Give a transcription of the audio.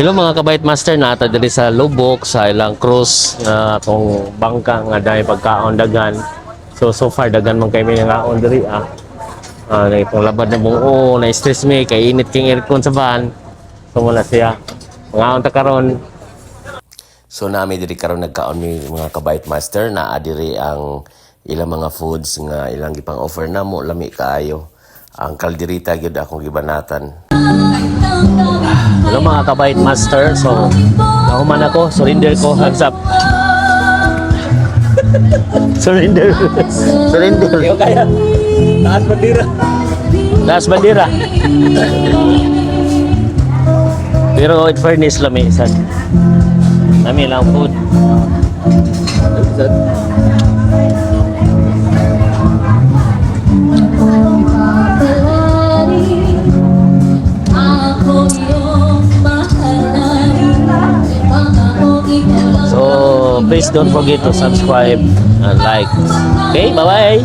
Hello mga kabait master, nata diri sa Lubok sa ilang cruise nga atong bangka nga dahil pagkaon dagan. So far dagan man kay may ngaon diri na itong labad na buo, na stress me kay init king aircon sa van. So wala siya. Ngaon ta karon. So nami diri karon nagkaon mi mga kabait master na diri ang ilang mga foods nga ilang gipang offer namo lami kaayo. Ang kalderita gyud akong gibanatan. Hello mga kabait master. So nahuman ako, surrender ko, hands up. Surrender. Surrender. Iyo kaya. Taas bandira. Taas bandira. Pero in fairness lami sad. Lami lang food. So please don't forget to subscribe and like. Okay, bye-bye.